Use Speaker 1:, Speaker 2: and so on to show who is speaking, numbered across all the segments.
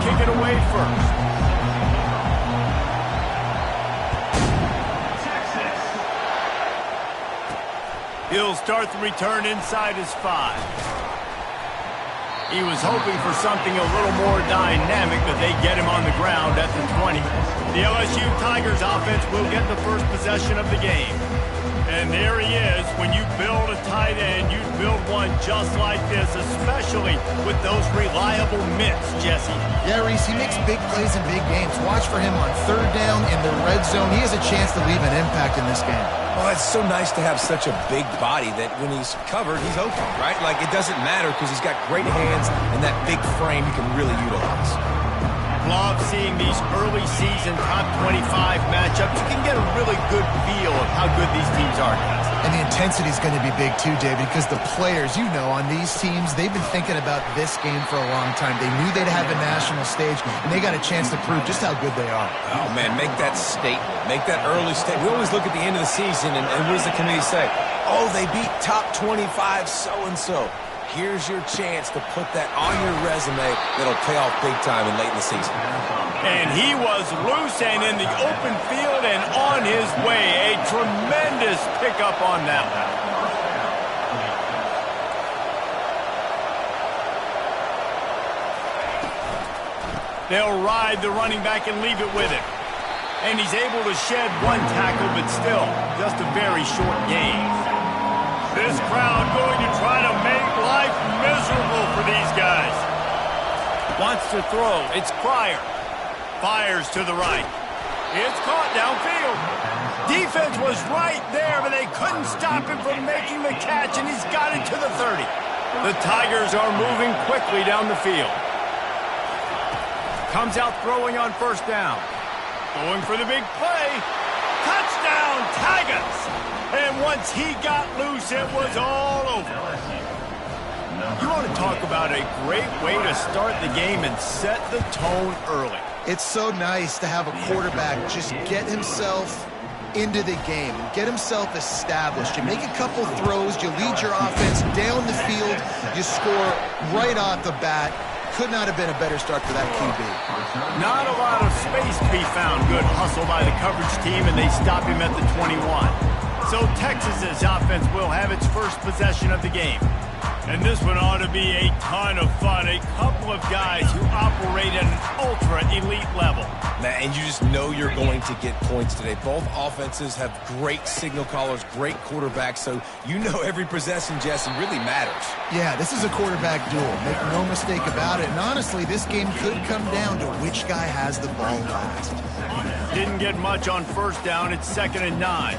Speaker 1: kick it away first. He'll start the return inside his 5. He was hoping for something a little more dynamic, but they get him on the ground at the 20. The LSU Tigers offense will get the first possession of the game. And there he is. When you build a tight end, you build one just like this, especially with those reliable mitts, Jesse.
Speaker 2: Yeah, Reese, he makes big plays in big games. Watch for him on third down in the red zone. He has a chance to leave an impact in this game.
Speaker 3: Well, it's so nice to have such a big body that when he's covered, he's open, right? Like, it doesn't matter because he's got great hands and that big frame he can really utilize.
Speaker 1: Love seeing these early season top 25 matchups. You can get a really good feel of how good these teams are, guys.
Speaker 2: And the intensity is going to be big too, David, because the players, you know, on these teams, they've been thinking about this game for a long time. They knew they'd have a national stage, and they got a chance to prove just how good they are.
Speaker 3: Oh, man, make that statement. Make that early statement. We always look at the end of the season, and what does the committee say? Oh, they beat top 25 so-and-so. Here's your chance to put that on your resume that'll pay off big time and late in the season.
Speaker 1: And he was loose and in the open field and on his way. A tremendous pickup on that one. They'll ride the running back and leave it with him. And he's able to shed one tackle, but still, just a very short gain. This crowd going to try to make life miserable for these guys. Wants to throw. It's Pryor. Fires to the right. It's caught downfield. Defense was right there, but they couldn't stop him from making the catch, and he's got it to the 30. The Tigers are moving quickly down the field. Comes out throwing on first down. Going for the big play. Touchdown, Tigers! And once he got loose, it was all over. You want to talk about a great way to start the game and set the tone early.
Speaker 2: It's so nice to have a quarterback just get himself into the game, get himself established. You make a couple throws, you lead your offense down the field, you score right off the bat. Could not have been a better start for that QB.
Speaker 1: Not a lot of space to be found. Good hustle by the coverage team, and they stop him at the 21. So Texas's offense will have its first possession of the game. And this one ought to be a ton of fun. A couple of guys who operate at an ultra-elite level.
Speaker 3: Man, and you just know you're going to get points today. Both offenses have great signal callers, great quarterbacks, so you know every possession, Jesse, really matters.
Speaker 2: Yeah, this is a quarterback duel. Make no mistake about it. And honestly, this game could come down to which guy has the ball last.
Speaker 1: Didn't get much on first down. It's 2nd and 9.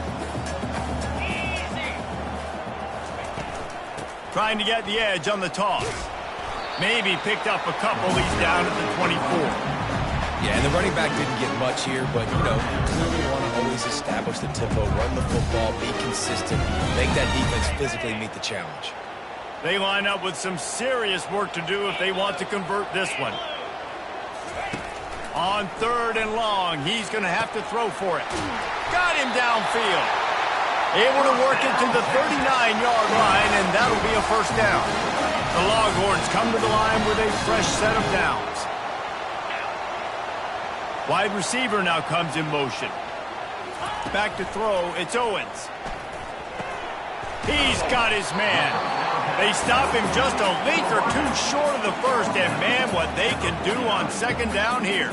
Speaker 1: Trying to get the edge on the toss. Maybe picked up a couple. He's down at the 24.
Speaker 3: Yeah, and the running back didn't get much here, but, you know, you clearly want to always establish the tempo, run the football, be consistent, make that defense physically meet the challenge.
Speaker 1: They line up with some serious work to do if they want to convert this one. On 3rd and long, he's going to have to throw for it. Got him downfield. Able to work it to the 39-yard line, and that'll be a first down. The Longhorns come to the line with a fresh set of downs. Wide receiver now comes in motion. Back to throw, it's Owens. He's got his man. They stop him just a link or two short of the first, and man, what they can do on 2nd down here.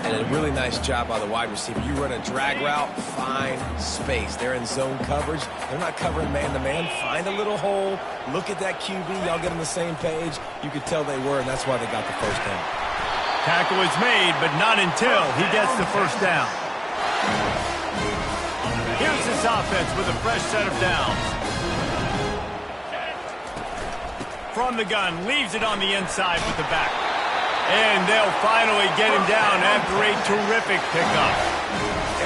Speaker 3: And a really nice job by the wide receiver. You run a drag route, find space. They're in zone coverage. They're not covering man-to-man. Find a little hole. Look at that QB. Y'all get on the same page. You could tell they were, and that's why they got the first down.
Speaker 1: Tackle is made, but not until he gets the first down. Here's this offense with a fresh set of downs. From the gun, leaves it on the inside with the back. And they'll finally get him down after a terrific pickup.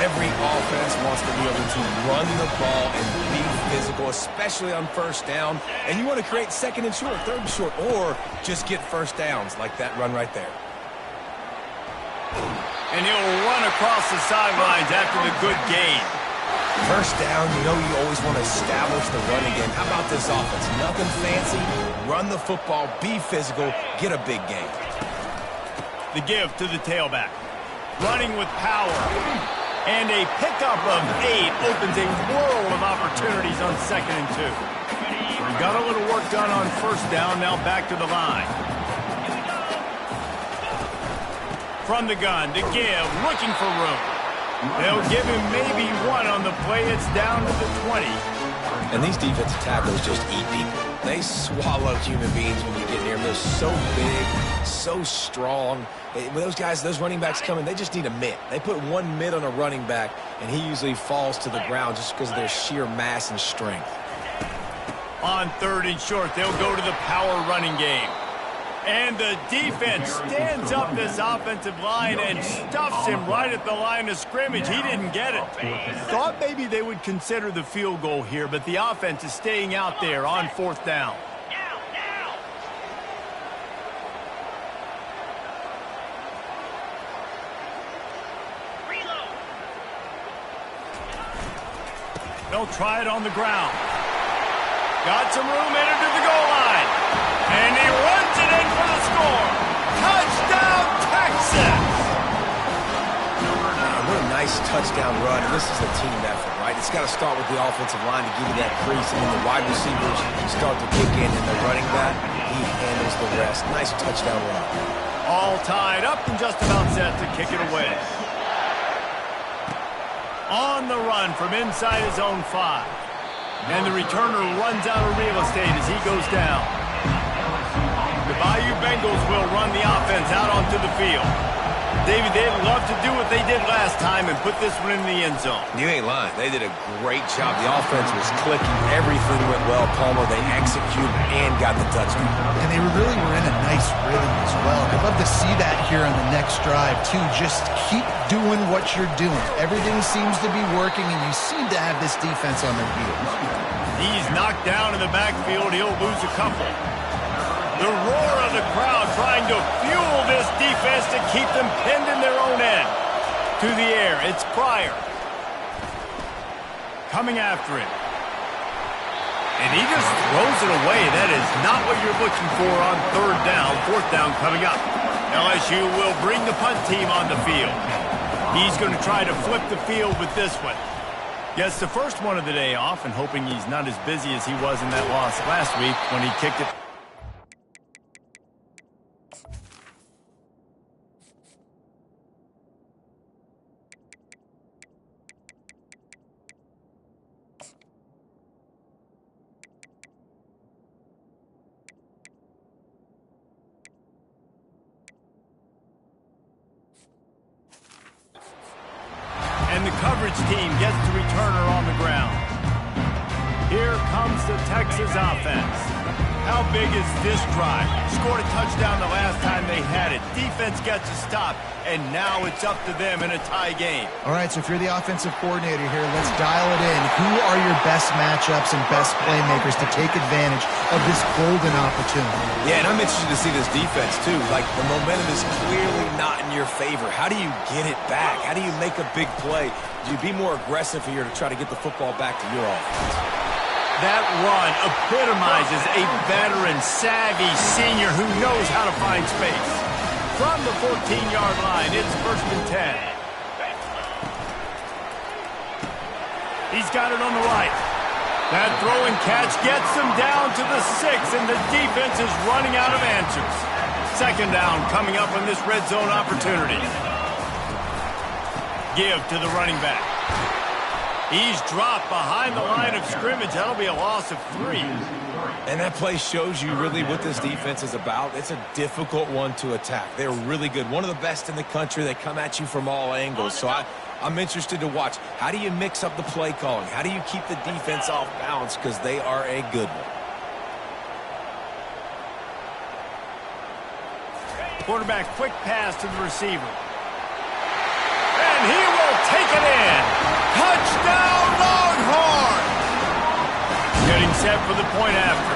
Speaker 3: Every offense wants to be able to run the ball and be physical, especially on first down. And you want to create 2nd and short, 3rd and short, or just get first downs like that run right there.
Speaker 1: And he'll run across the sidelines after the good gain.
Speaker 3: First down, you know you always want to establish the running game. How about this offense? Nothing fancy. Run the football, be physical, get a big gain.
Speaker 1: The give to the tailback. Running with power. And a pickup of 8 opens a world of opportunities on 2nd and 2. We got a little work done on 1st down, now back to the line. From the gun, to give, looking for room. They'll give him maybe 1 on the play. It's down to the 20.
Speaker 3: And these defensive tackles just eat people. They swallow human beings when you get near them. They're so big, so strong. When those guys, those running backs come in, they just need a mitt. They put 1 mitt on a running back, and he usually falls to the ground just because of their sheer mass and strength.
Speaker 1: On 3rd and short, they'll go to the power running game. And the defense stands up this offensive line and stuffs him right at the line of scrimmage. He didn't get it. Thought maybe they would consider the field goal here, but the offense is staying out there on 4th down. They'll try it on the ground. Got some room, entered to the goal line. And he runs it in for the score. Touchdown, Texas!
Speaker 3: What a nice touchdown run. And this is a team effort, right? It's got to start with the offensive line to give you that crease. And then the wide receivers start to kick in. And the running back, he handles the rest. Nice touchdown run.
Speaker 1: All tied up and just about set to kick it away. On the run from inside his own 5. And the returner runs out of real estate as he goes down. The Bayou Bengals will run the offense out onto the field. David, they'd love to do what they did last time and put this one in the end zone.
Speaker 3: You ain't lying. They did a great job. The offense was clicking. Everything went well. Palmer, they executed and got the touchdown.
Speaker 2: And they really were in a nice rhythm as well. I'd love to see that here on the next drive, too. Just keep doing what you're doing. Everything seems to be working, and you seem to have this defense on their heels.
Speaker 1: He's knocked down in the backfield. He'll lose a couple. The roar of the crowd trying to fuel this defense to keep them pinned in their own end. To the air, it's Pryor. Coming after it. And he just throws it away. That is not what you're looking for on 3rd down. 4th down coming up. LSU will bring the punt team on the field. He's going to try to flip the field with this one. Gets the first one of the day off and hoping he's not as busy as he was in that loss last week when he kicked it. And the coverage team gets the returner on the ground. Here comes the Texas offense. How big is this drive? Scored a touchdown the last time they had it. Defense gets a stop, and now it's up to them in a tie game.
Speaker 2: All right, so if you're the offensive coordinator here, let's dial it in. Who are your best matchups and best playmakers to take advantage of this golden opportunity?
Speaker 3: Yeah, and I'm interested to see this defense, too. Like, the momentum is clearly not in your favor. How do you get it back? How do you make a big play? Do you be more aggressive here to try to get the football back to your offense?
Speaker 1: That run epitomizes a veteran, savvy senior who knows how to find space. From the 14-yard line, it's 1st and 10. He's got it on the right. That throw and catch gets them down to the 6, and the defense is running out of answers. 2nd down coming up on this red zone opportunity. Give to the running back. He's dropped behind the line of scrimmage. That'll be a loss of 3.
Speaker 3: And that play shows you really what this defense is about. It's a difficult one to attack. They're really good. One of the best in the country. They come at you from all angles. So I'm interested to watch. How do you mix up the play calling? How do you keep the defense off balance? Because they are a good one.
Speaker 1: Quarterback, quick pass to the receiver. And he will take it in. Touchdown, Longhorns! Getting set for the point after.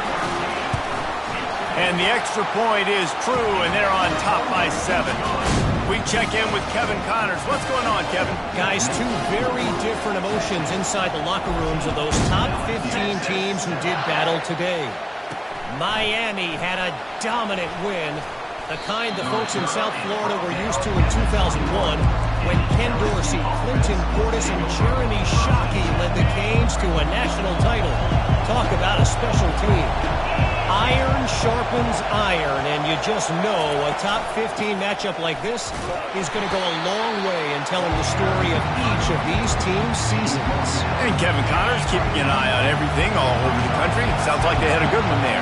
Speaker 1: And the extra point is true, and they're on top by 7. We check in with Kevin Connors. What's going on, Kevin?
Speaker 4: Guys, 2 very different emotions inside the locker rooms of those top 15 teams who did battle today. Miami had a dominant win The kind the folks in South Florida were used to in 2001 when Ken Dorsey, Clinton Portis, and Jeremy Shockey led the Canes to a national title. Talk about a special team. Iron sharpens iron, and you just know a top 15 matchup like this is going to go a long way in telling the story of each of these teams' seasons.
Speaker 1: And Kevin Connors keeping an eye on everything all over the country. Sounds like they had a good one there.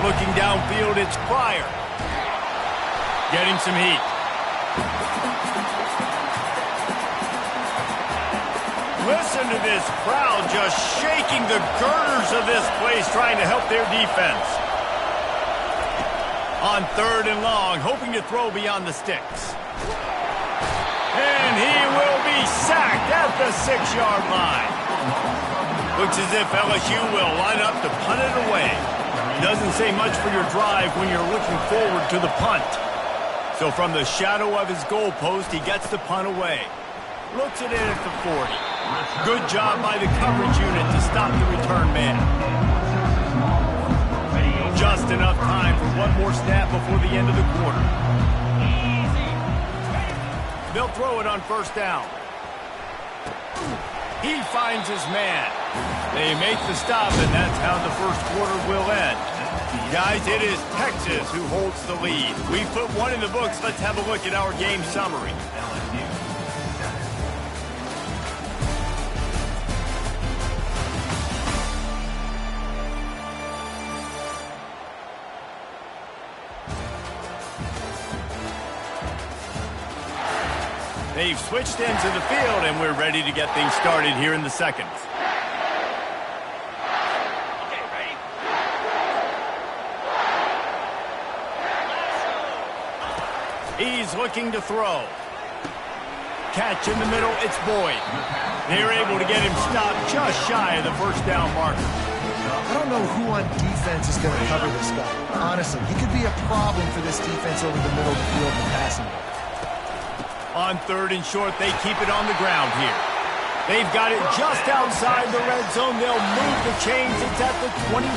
Speaker 1: Looking downfield, it's Pryor. Getting some heat. Listen to this crowd just shaking the girders of this place, trying to help their defense. On 3rd and long, hoping to throw beyond the sticks. And he will be sacked at the 6-yard line. Looks as if LSU will line up to punt it away. Doesn't say much for your drive when you're looking forward to the punt. So from the shadow of his goalpost, he gets the punt away. Looks at it at the 40. Good job by the coverage unit to stop the return man. Just enough time for one more snap before the end of the quarter. They'll throw it on 1st down. He finds his man. They make the stop, and that's how the 1st quarter will end. Guys, it is Texas who holds the lead. We've put one in the books. Let's have a look at our game summary. They've switched into the field, and we're ready to get things started here in the 2nd. He's looking to throw. Catch in the middle, it's Boyd. They're able to get him stopped just shy of the 1st down marker.
Speaker 2: I don't know who on defense is going to cover this guy. Honestly, he could be a problem for this defense over the middle of the field in the passing game.
Speaker 1: On 3rd and short, they keep it on the ground here. They've got it just outside the red zone. They'll move the chains. It's at the 21.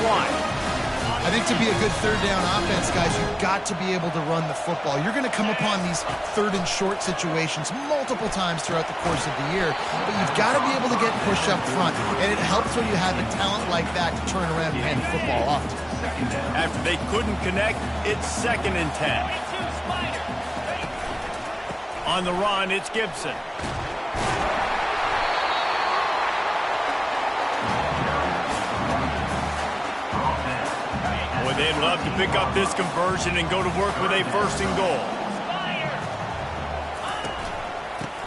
Speaker 2: I think to be a good 3rd down offense, guys, you've got to be able to run the football. You're going to come upon these 3rd and short situations multiple times throughout the course of the year, but you've got to be able to get push up front, and it helps when you have a talent like that to turn around and hand the football off to.
Speaker 1: After they couldn't connect, it's 2nd and 10. On the run, it's Gibson. Boy, they'd love to pick up this conversion and go to work with a 1st and goal.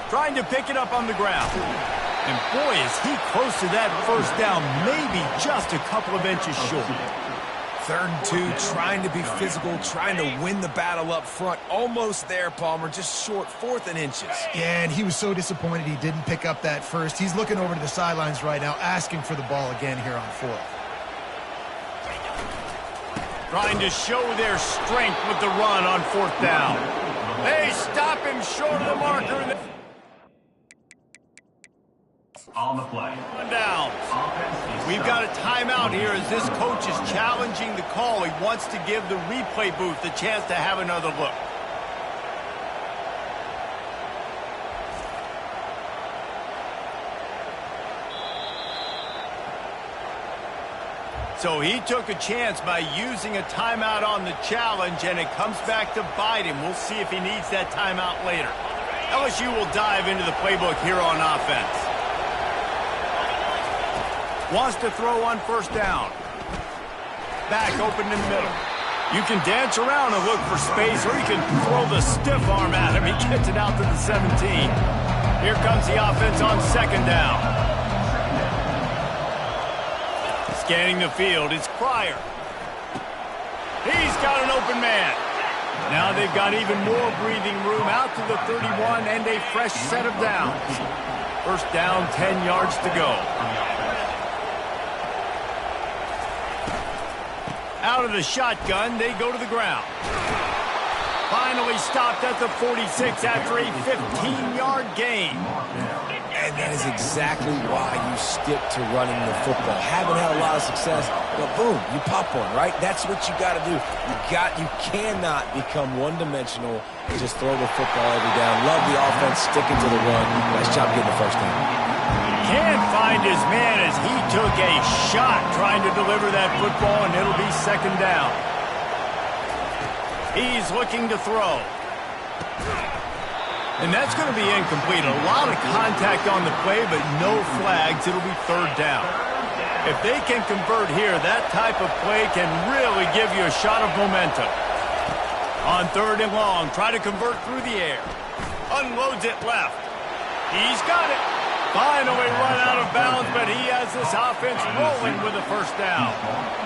Speaker 1: Trying to pick it up on the ground. And boy, is he close to that 1st down, maybe just a couple of inches short.
Speaker 3: 3rd and 2, trying to be physical, trying to win the battle up front. Almost there, Palmer, just short, 4th and inches.
Speaker 2: Yeah, and he was so disappointed he didn't pick up that 1st. He's looking over to the sidelines right now, asking for the ball again here on 4th.
Speaker 1: Trying to show their strength with the run on 4th down. They stop him short of the marker.
Speaker 5: On the play.
Speaker 1: One down. We've got a timeout here as this coach is challenging the call. He wants to give the replay booth the chance to have another look. So he took a chance by using a timeout on the challenge, and it comes back to bite him. We'll see if he needs that timeout later. LSU will dive into the playbook here on offense. Wants to throw on 1st down. Back open in the middle. You can dance around and look for space, or you can throw the stiff arm at him. He gets it out to the 17. Here comes the offense on 2nd down. Scanning the field, it's Pryor. He's got an open man. Now they've got even more breathing room out to the 31 and a fresh set of downs. 1st down, 10 yards to go. Out of the shotgun, they go to the ground. Finally stopped at the 46 after a 15-yard gain.
Speaker 3: And that is exactly why you stick to running the football. Haven't had a lot of success, but boom, you pop one, right? That's what you got to do. You cannot become one-dimensional and just throw the football every down. Love the offense, sticking to the run. Nice job getting the first down.
Speaker 1: Can't find his man as he took a shot trying to deliver that football, and it'll be second down. He's looking to throw. And that's going to be incomplete. A lot of contact on the play, but no flags. It'll be third down. If they can convert here, that type of play can really give you a shot of momentum. On third and long, try to convert through the air. Unloads it left. He's got it. Finally run out of bounds, but he has this offense rolling with a first down.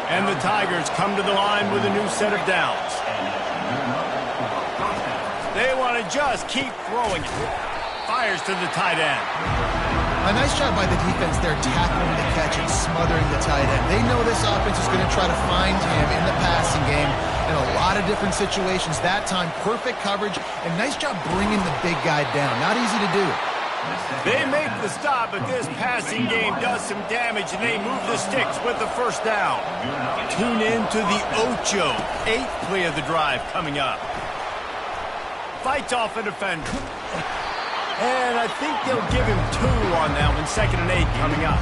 Speaker 1: And the Tigers come to the line with a new set of downs. They want to just keep throwing it. Fires to the tight end.
Speaker 2: A nice job by the defense there, tackling the catch and smothering the tight end. They know this offense is going to try to find him in the passing game in a lot of different situations. That time, perfect coverage, and nice job bringing the big guy down. Not easy to do.
Speaker 1: They make the stop, but this passing game does some damage, and they move the sticks with the first down. Tune in to the Ocho, 8th play of the drive coming up. Fights off a defender. And I think they'll give him 2 on that one. 2nd and 8 coming up.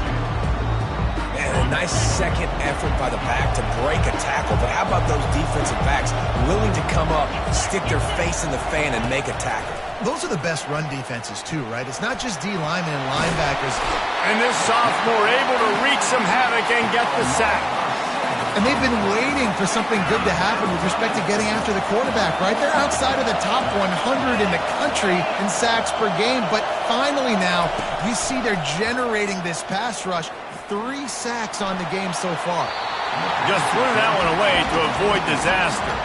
Speaker 3: And a nice second effort by the back to break a tackle. But how about those defensive backs willing to come up, stick their face in the fan, and make a tackle?
Speaker 2: Those are the best run defenses, too, right? It's not just D linemen and linebackers.
Speaker 1: And this sophomore able to wreak some havoc and get the sack.
Speaker 2: And they've been waiting for something good to happen with respect to getting after the quarterback, right? They're outside of the top 100 in the country in sacks per game, but finally now you see they're generating this pass rush. 3 sacks on the game so far.
Speaker 1: Just threw that one away to avoid disaster.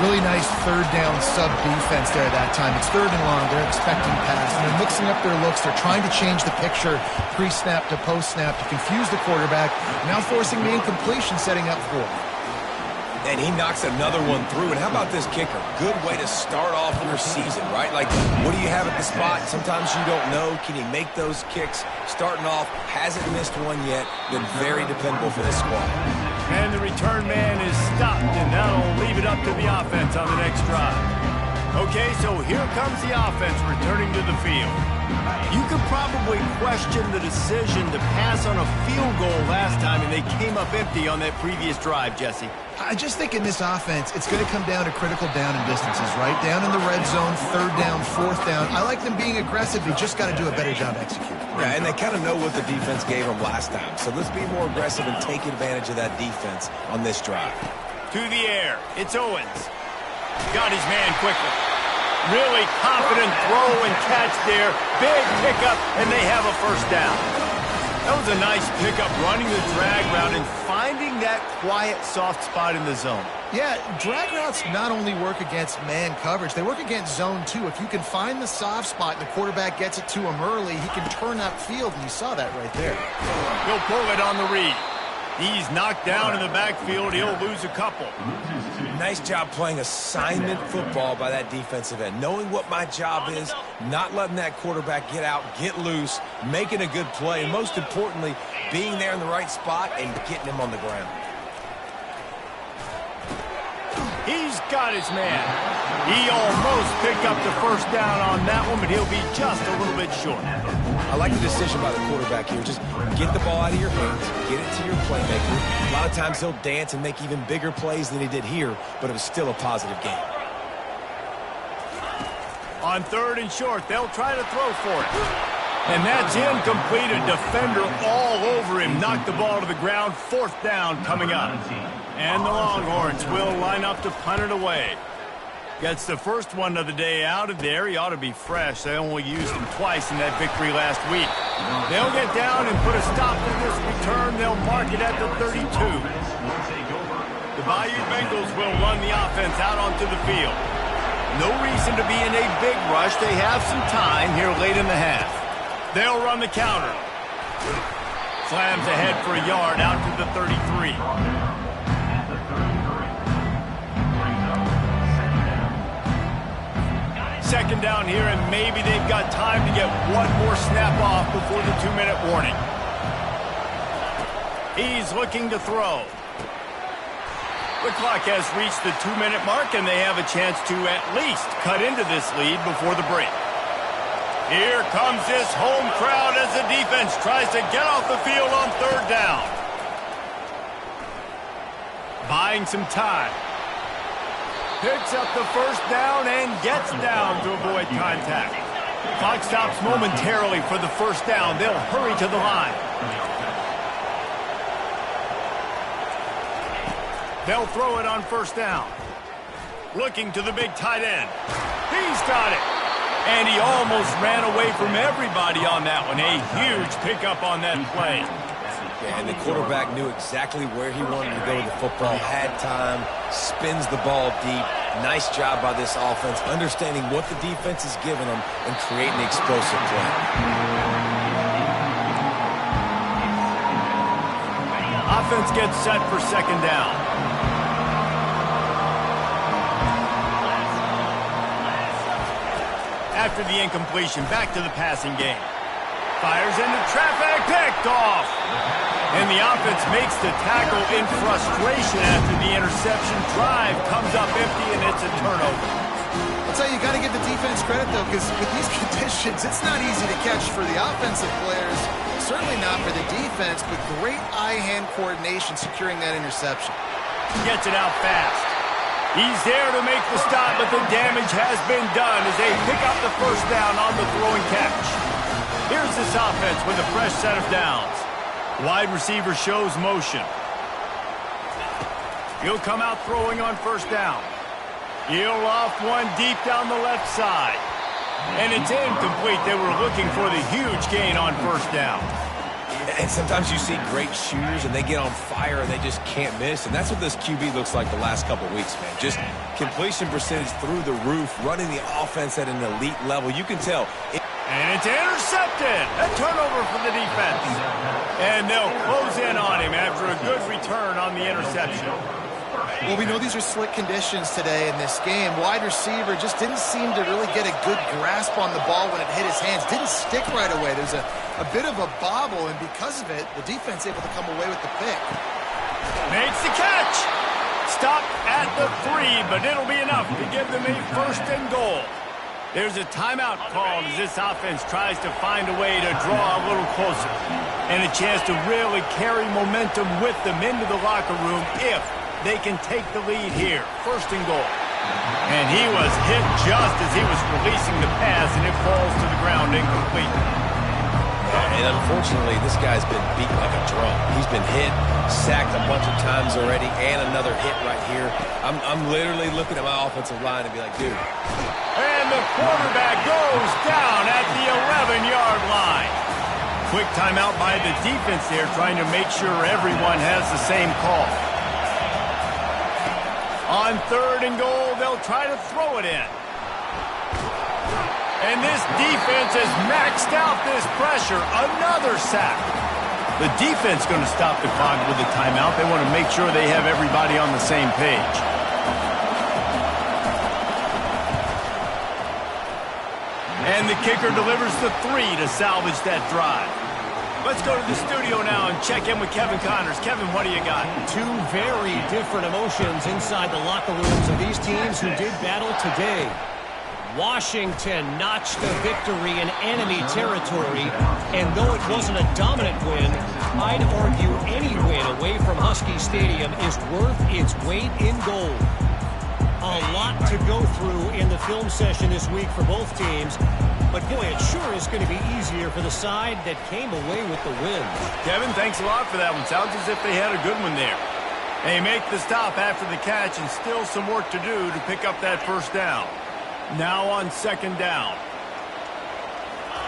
Speaker 2: Really nice third down sub defense there that time. It's third and long. They're expecting pass, and they're mixing up their looks. They're trying to change the picture pre-snap to post-snap to confuse the quarterback, now forcing the incompletion, setting up for it.
Speaker 3: And he knocks another one through. And how about this kicker? Good way to start off your season, right? Like, what do you have at the spot? Sometimes you don't know. Can he make those kicks? Starting off, hasn't missed one yet. Been very dependable for this squad.
Speaker 1: And the return man is stopped, and that'll leave it up to the offense on the next drive. Okay, so here comes the offense returning to the field. You could probably question the decision to pass on a field goal last time, and they came up empty on that previous drive, Jesse.
Speaker 2: I just think in this offense, it's going to come down to critical down and distances, right? Down in the red zone, third down, fourth down. I like them being aggressive. They just got to do a better job executing.
Speaker 3: Yeah, and they kind of know what the defense gave them last time. So let's be more aggressive and take advantage of that defense on this drive.
Speaker 1: To the air. It's Owens. Got his man quickly. Really confident throw and catch there. Big pickup, and they have a first down. That was a nice pickup, running the drag route and finding that quiet, soft spot in the zone.
Speaker 2: Yeah, drag routes not only work against man coverage, they work against zone too. If you can find the soft spot and the quarterback gets it to him early, he can turn upfield, and you saw that right there.
Speaker 1: He'll pull it on the read. He's knocked down in the backfield. He'll lose a couple.
Speaker 3: Nice job playing assignment football by that defensive end. Knowing what my job is, not letting that quarterback get out, get loose, making a good play, and most importantly, being there in the right spot and getting him on the ground.
Speaker 1: He's got his man. He almost picked up the first down on that one, but he'll be just a little bit short.
Speaker 3: I like the decision by the quarterback here. Just get the ball out of your hands, get it to your playmaker. A lot of times he'll dance and make even bigger plays than he did here, but it was still a positive game.
Speaker 1: On third and short, they'll try to throw for it. And that's incomplete. A defender all over him. Knocked the ball to the ground. Fourth down coming up. And the Longhorns will line up to punt it away. Gets the first one of the day out of there. He ought to be fresh. They only used him twice in that victory last week. They'll get down and put a stop to this return. They'll mark it at the 32. The Bayou Bengals will run the offense out onto the field. No reason to be in a big rush. They have some time here late in the half. They'll run the counter. Slams ahead for a yard out to the 33. second down here, and maybe they've got time to get one more snap off before the 2-minute warning. He's looking to throw. The clock has reached the 2-minute mark, and they have a chance to at least cut into this lead before the break. Here comes this home crowd as the defense tries to get off the field on third down. Buying some time. Picks up the first down and gets down to avoid contact. Clock stops momentarily for the first down. They'll hurry to the line. They'll throw it on first down. Looking to the big tight end. He's got it. And he almost ran away from everybody on that one. A huge pickup on that play.
Speaker 3: Yeah, and the quarterback knew exactly where he wanted to go with the football, had time, spins the ball deep. Nice job by this offense, understanding what the defense is giving them and creating the explosive play.
Speaker 1: Offense gets set for second down. After the incompletion, back to the passing game. Fires into traffic, picked off. And the offense makes the tackle in frustration after the interception. Drive comes up empty, and it's a turnover.
Speaker 2: I'll tell you, you got to give the defense credit, though, because with these conditions, it's not easy to catch for the offensive players. Certainly not for the defense, but great eye-hand coordination securing that interception.
Speaker 1: Gets it out fast. He's there to make the stop, but the damage has been done as they pick up the first down on the throwing catch. Here's this offense with a fresh set of downs. Wide receiver shows motion. He'll come out throwing on first down. He'll loft one deep down the left side. And it's incomplete. They were looking for the huge gain on first down.
Speaker 3: And sometimes you see great shooters and they get on fire and they just can't miss. And that's what this QB looks like the last couple weeks, man. Just completion percentage through the roof, running the offense at an elite level. You can tell.
Speaker 1: And it's intercepted. A turnover for the defense. And they'll close in on him after a good return on the interception.
Speaker 2: Well, we know these are slick conditions today in this game. Wide receiver just didn't seem to really get a good grasp on the ball when it hit his hands. Didn't stick right away. There's a bit of a bobble, and because of it, the defense able to come away with the pick.
Speaker 1: Makes the catch. Stop at the 3, but it'll be enough to give them a first and goal. There's a timeout called as this offense tries to find a way to draw a little closer. And a chance to really carry momentum with them into the locker room if they can take the lead here. First and goal. And he was hit just as he was releasing the pass, and it falls to the ground incomplete.
Speaker 3: And unfortunately, this guy's been beat like a drum. He's been hit, sacked a bunch of times already, and another hit right here. I'm literally looking at my offensive line and be like, dude.
Speaker 1: And the quarterback goes down at the 11-yard line. Quick timeout by the defense there, trying to make sure everyone has the same call. On third and goal, they'll try to throw it in. And this defense has maxed out this pressure. Another sack. The defense going to stop the clock with a timeout. They want to make sure they have everybody on the same page. And the kicker delivers the 3 to salvage that drive. Let's go to the studio now and check in with Kevin Connors. Kevin, what do you got?
Speaker 4: Two very different emotions inside the locker rooms of these teams who did battle today. Washington notched a victory in enemy territory, and though it wasn't a dominant win, I'd argue any win away from Husky Stadium is worth its weight in gold. A lot to go through in the film session this week for both teams, but boy, it sure is going to be easier for the side that came away with the win.
Speaker 1: Kevin, thanks a lot for that one. Sounds as if they had a good one there. They make the stop after the catch, and still some work to do to pick up that first down. Now on second down.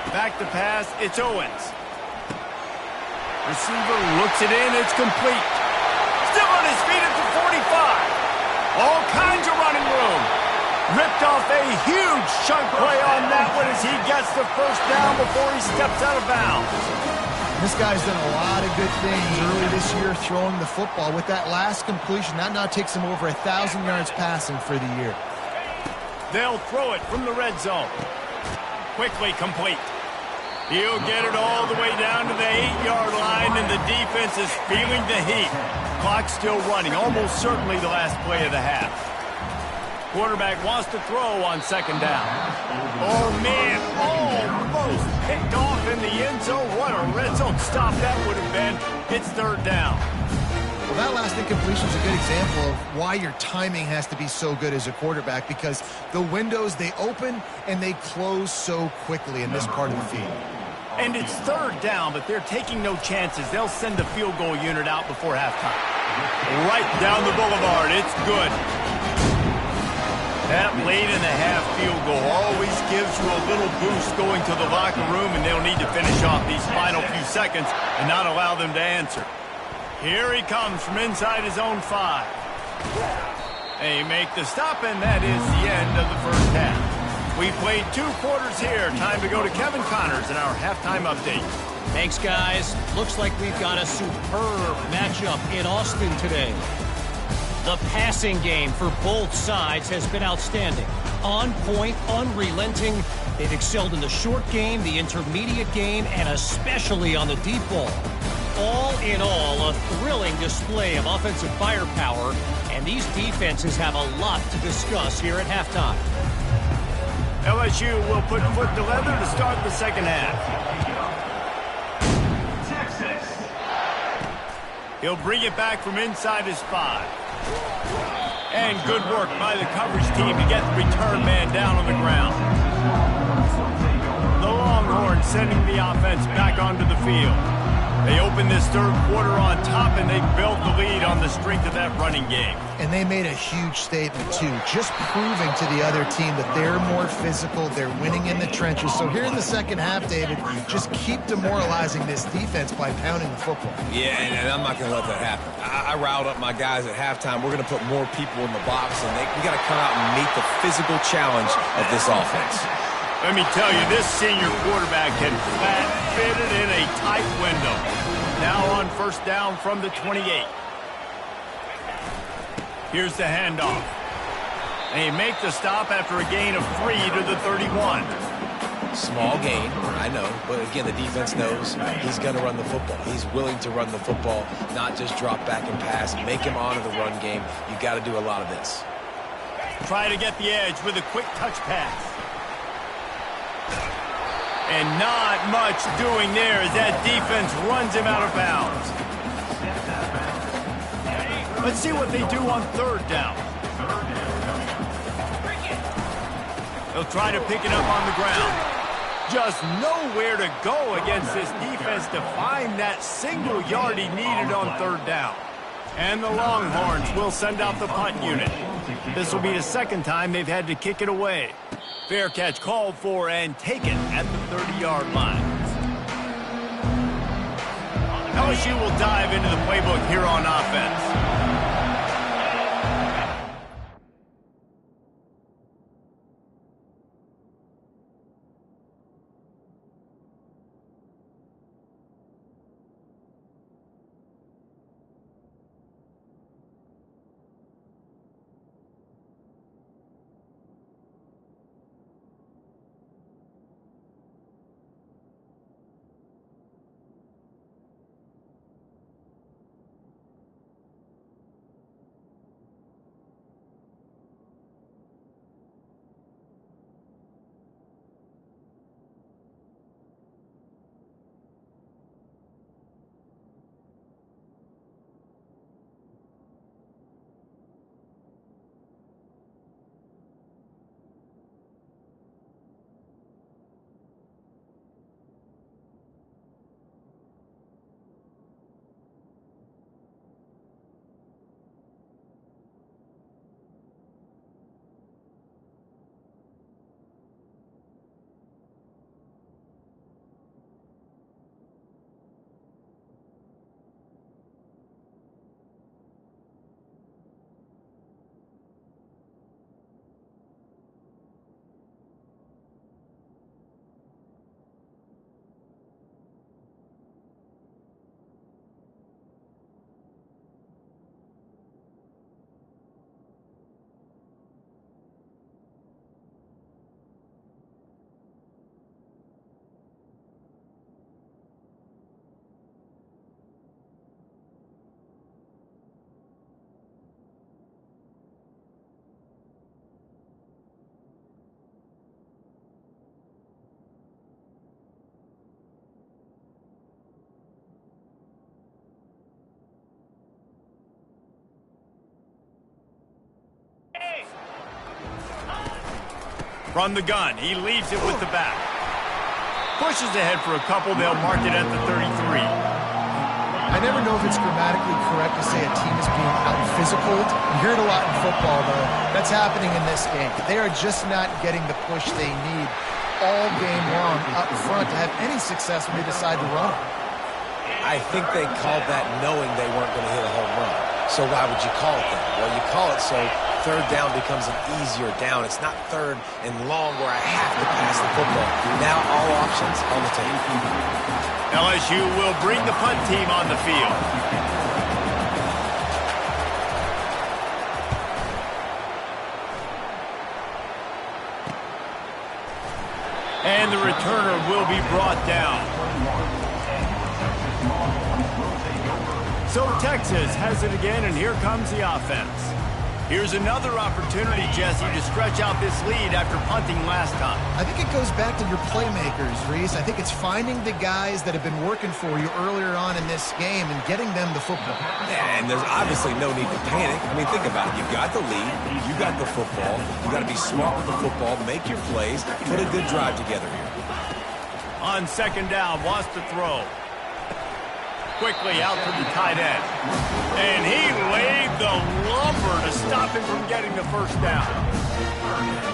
Speaker 1: Back to pass, it's Owens. Receiver looks it in, it's complete. Still on his feet at the 45. All kinds of running room. Ripped off a huge chunk play on that one as he gets the first down before he steps out of bounds.
Speaker 2: This guy's done a lot of good things early this year throwing the football. With that last completion, that now takes him over 1,000 yards passing for the year.
Speaker 1: They'll throw it from the red zone. Quickly complete. He'll get it all the way down to the 8-yard line, and the defense is feeling the heat. Clock's still running, almost certainly the last play of the half. Quarterback wants to throw on second down. Oh, man, almost picked off in the end zone. What a red zone stop that would have been. It's third down.
Speaker 2: Well, that last incompletion is a good example of why your timing has to be so good as a quarterback, because the windows, they open and they close so quickly in this part of the field.
Speaker 1: And it's third down, but they're taking no chances. They'll send the field goal unit out before halftime. Right down the boulevard. It's good. That late in the half field goal always gives you a little boost going to the locker room, and they'll need to finish off these final few seconds and not allow them to answer. Here he comes from inside his own 5. They make the stop, and that is the end of the first half. We played 2 quarters here. Time to go to Kevin Connors in our halftime update.
Speaker 4: Thanks, guys. Looks like we've got a superb matchup in Austin today. The passing game for both sides has been outstanding. On point, unrelenting. They've excelled in the short game, the intermediate game, and especially on the deep ball. All in all, a thrilling display of offensive firepower, and these defenses have a lot to discuss here at halftime.
Speaker 1: LSU will put foot to leather to start the second half.
Speaker 5: Texas.
Speaker 1: He'll bring it back from inside his 5. And good work by the coverage team to get the return man down on the ground. The Longhorns sending the offense back onto the field. They open this third quarter on top, and they built the lead on the strength of that running game.
Speaker 2: And they made a huge statement, too, just proving to the other team that they're more physical, they're winning in the trenches. So here in the second half, David, just keep demoralizing this defense by pounding the football.
Speaker 3: Yeah, and I'm not going to let that happen. I riled up my guys at halftime. We're going to put more people in the box, and we got to come out and meet the physical challenge of this offense.
Speaker 1: Let me tell you, this senior quarterback can flat fit it in a tight window. Now on first down from the 28. Here's the handoff. They make the stop after a gain of 3 to the 31.
Speaker 3: Small gain, I know, but again, the defense knows he's going to run the football. He's willing to run the football, not just drop back and pass, make him honor the run game. You got to do a lot of this.
Speaker 1: Try to get the edge with a quick touch pass. And not much doing there as that defense runs him out of bounds. Let's see what they do on third down. They'll try to pick it up on the ground. Just nowhere to go against this defense to find that single yard he needed on third down. And the Longhorns will send out the punt unit. This will be the second time they've had to kick it away. Fair catch called for and taken at the 30-yard line. LSU will dive into the playbook here on offense. From the gun, he leaves it with the back. Pushes ahead for a couple. They'll mark it at the 33.
Speaker 2: I never know if it's grammatically correct to say a team is being out-physicaled. You hear it a lot in football, though. That's happening in this game. They are just not getting the push they need all game long up front to have any success when they decide to run.
Speaker 3: I think they called that knowing they weren't going to hit a home run. So why would you call it that? Well, you call it so third down becomes an easier down. It's not third and long where I have to pass the football. Now all options on the table.
Speaker 1: LSU will bring the punt team on the field. And the returner will be brought down. So Texas has it again, and here comes the offense. Here's another opportunity, Jesse, to stretch out this lead after punting last time.
Speaker 2: I think it goes back to your playmakers, Reese. I think it's finding the guys that have been working for you earlier on in this game and getting them the football.
Speaker 3: Yeah, and there's obviously no need to panic. I mean, think about it. You've got the lead. You got the football. You got to be smart with the football, make your plays, put a good drive together here.
Speaker 1: On second down, wants to throw. Quickly out to the tight end. And he laid the lumber to stop him from getting the first down.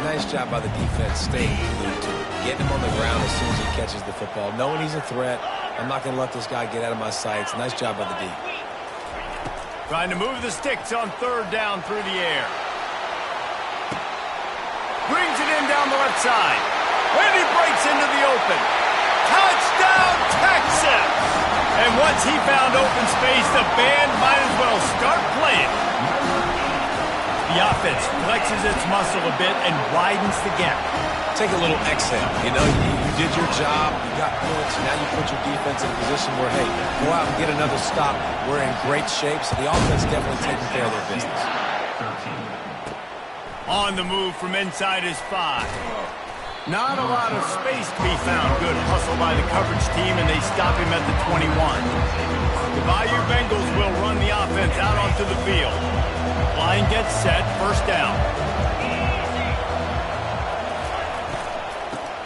Speaker 3: Nice job by the defense staying glued to it. Getting him on the ground as soon as he catches the football. Knowing he's a threat. I'm not going to let this guy get out of my sights. Nice job by the D.
Speaker 1: Trying to move the sticks on third down through the air. Brings it in down the left side. And he breaks into the open. Touchdown, Texas! And once he found open space, the band might as well start playing. The offense flexes its muscle a bit and widens the gap.
Speaker 3: Take a little exhale. You know, you did your job. You got points. Now you put your defense in a position where, hey, go out and get another stop. We're in great shape, so the offense definitely taking care of their business.
Speaker 1: On the move from inside his 5. Not a lot of space to be found. Good hustle by the coverage team, and they stop him at the 21. The Bayou Bengals will run the offense out onto the field. Line gets set, first down.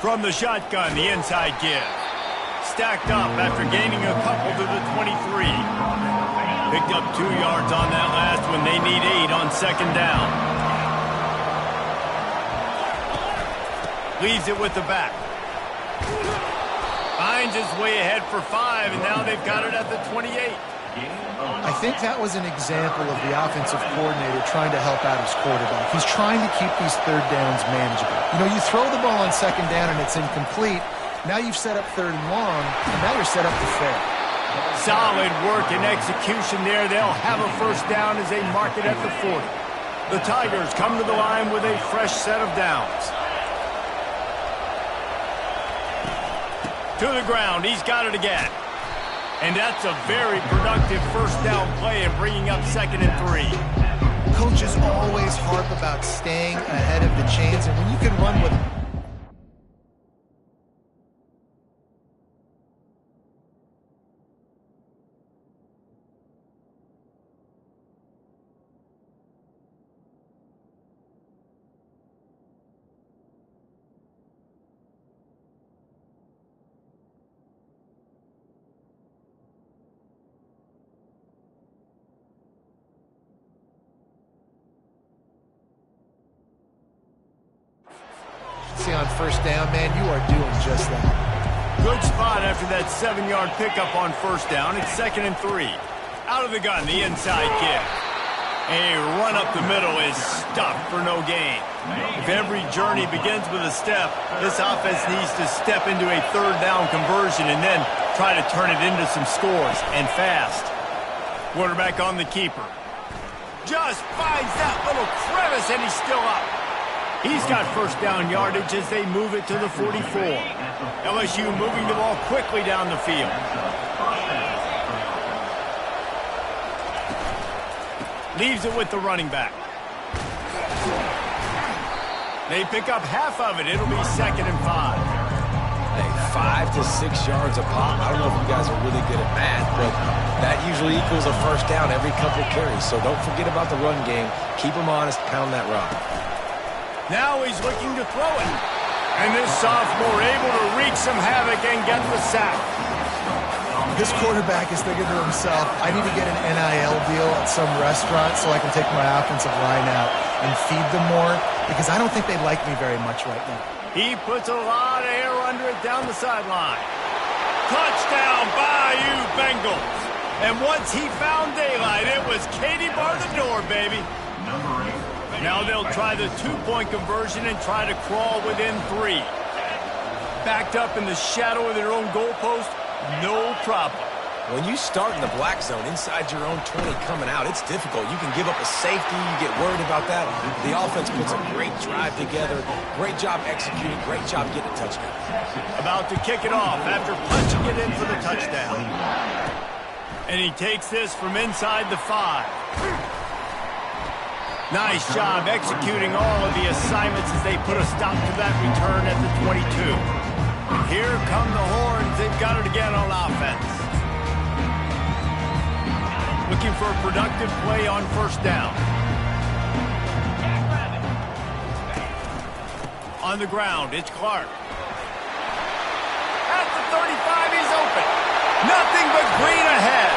Speaker 1: From the shotgun, the inside give. Stacked up after gaining a couple to the 23. Picked up 2 yards on that last one. They need 8 on second down. Leaves it with the back. Finds his way ahead for 5, and now they've got it at the 28.
Speaker 2: I think that was an example of the offensive coordinator trying to help out his quarterback. He's trying to keep these third downs manageable. You know, you throw the ball on second down and it's incomplete. Now you've set up third and long, and now you're set up to fail.
Speaker 1: Solid work and execution there. They'll have a first down as they mark it at the 40. The Tigers come to the line with a fresh set of downs. To the ground, he's got it again. And that's a very productive first down play and bringing up second and 3.
Speaker 2: Coaches always harp about staying ahead of the chains, and when you can run with on first down, man, you are doing just that.
Speaker 1: Good spot after that 7-yard pickup on first down. It's second and 3. Out of the gun, the inside kick. A run up the middle is stuffed for no gain. If every journey begins with a step, this offense needs to step into a third down conversion and then try to turn it into some scores, and fast. Quarterback on the keeper. Just finds that little crevice, and he's still up. He's got first down yardage as they move it to the 44. LSU moving the ball quickly down the field. Leaves it with the running back. They pick up half of it. It'll be second and 5.
Speaker 3: Hey, 5 to 6 yards a pop. I don't know if you guys are really good at math, but that usually equals a first down every couple carries. So don't forget about the run game. Keep them honest, pound that rock.
Speaker 1: Now he's looking to throw it. And this sophomore able to wreak some havoc and get the sack.
Speaker 2: This quarterback is thinking to himself, I need to get an NIL deal at some restaurant so I can take my offensive line out and feed them more, because I don't think they like me very much right now.
Speaker 1: He puts a lot of air under it down the sideline. Touchdown, Bayou Bengals. And once he found daylight, it was Katie bar the door, baby. Now they'll try the two-point conversion and try to crawl within 3. Backed up in the shadow of their own goalpost, no problem.
Speaker 3: When you start in the black zone inside your own 20 coming out, it's difficult. You can give up a safety. You get worried about that. The offense puts a great drive together. Great job executing. Great job getting a touchdown.
Speaker 1: About to kick it off after punching it in for the touchdown. And he takes this from inside the 5. Nice job executing all of the assignments as they put a stop to that return at the 22. Here come the horns. They've got it again on offense. Looking for a productive play on first down. On the ground, it's Clark. At the 35, he's open. Nothing but green ahead.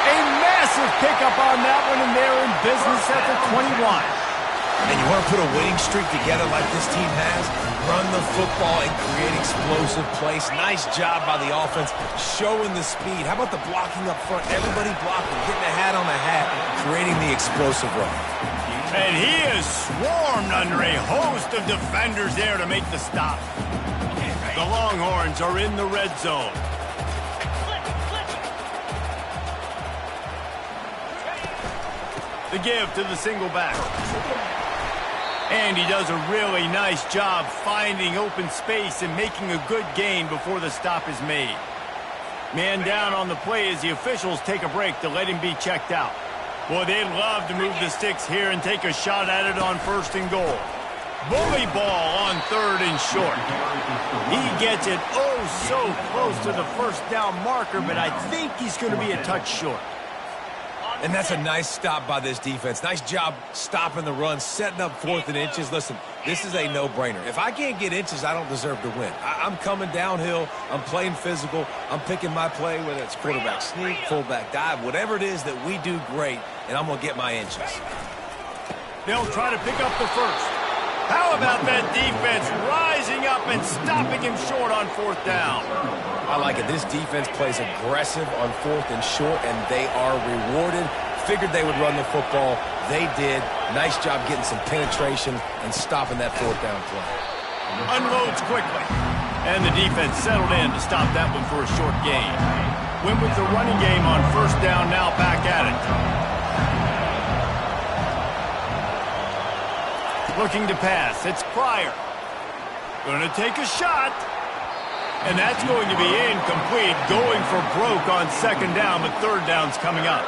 Speaker 1: A massive pickup on that one, and they're in business at the 21.
Speaker 3: And you want to put a winning streak together like this team has? Run the football and create explosive plays. Nice job by the offense, showing the speed. How about the blocking up front? Everybody blocking, getting a hat on a hat, creating the explosive run.
Speaker 1: And he is swarmed under a host of defenders there to make the stop. The Longhorns are in the red zone. The give to the single back. And he does a really nice job finding open space and making a good gain before the stop is made. Man down on the play as the officials take a break to let him be checked out. Boy, they'd love to move the sticks here and take a shot at it on 1st and goal. Bully ball on 3rd and short. He gets it oh so close to the first down marker, but I think he's going to be a touch short.
Speaker 3: And that's a nice stop by this defense. Nice job stopping the run, setting up 4th and inches. Listen, this is a no-brainer. If I can't get inches, I don't deserve to win. I'm coming downhill. I'm playing physical. I'm picking my play, whether it's quarterback sneak, fullback dive, whatever it is that we do great, and I'm going to get my inches.
Speaker 1: They'll try to pick up the first. How about that defense rising up and stopping him short on 4th down?
Speaker 3: I like it. This defense plays aggressive on 4th and short, and they are rewarded. Figured they would run the football. They did. Nice job getting some penetration and stopping that 4th down play.
Speaker 1: Unloads quickly. And the defense settled in to stop that one for a short gain. Went with the running game on 1st down, now back at it. Looking to pass. It's Pryor. Going to take a shot. And that's going to be incomplete. Going for broke on 2nd down, but 3rd down's coming up.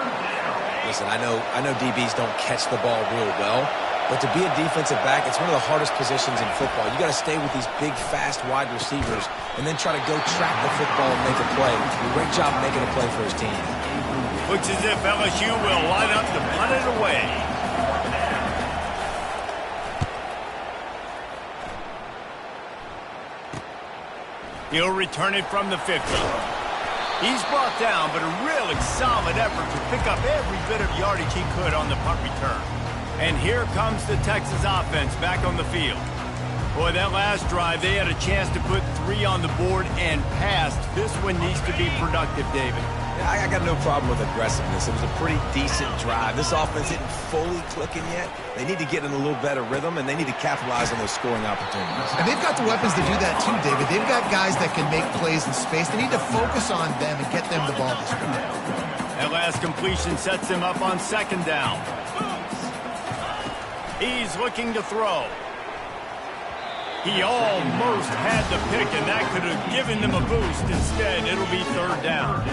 Speaker 3: Listen, I know DBs don't catch the ball real well, but to be a defensive back, it's one of the hardest positions in football. You got to stay with these big, fast wide receivers and then try to go track the football and make a play. Great job making a play for his team.
Speaker 1: Looks as if LSU will line up to punt it away. He'll return it from the 50. He's brought down, but a really solid effort to pick up every bit of yardage he could on the punt return. And here comes the Texas offense back on the field. Boy, that last drive, they had a chance to put 3 on the board and passed. This one needs to be productive, David.
Speaker 3: I got no problem with aggressiveness. It was a pretty decent drive. This offense isn't fully clicking yet. They need to get in a little better rhythm, and they need to capitalize on those scoring opportunities.
Speaker 2: And they've got the weapons to do that too, David. They've got guys that can make plays in space. They need to focus on them and get them the ball this week.
Speaker 1: That last completion sets him up on 2nd down. He's looking to throw. He almost had the pick, and that could have given them a boost. Instead, it'll be 3rd down.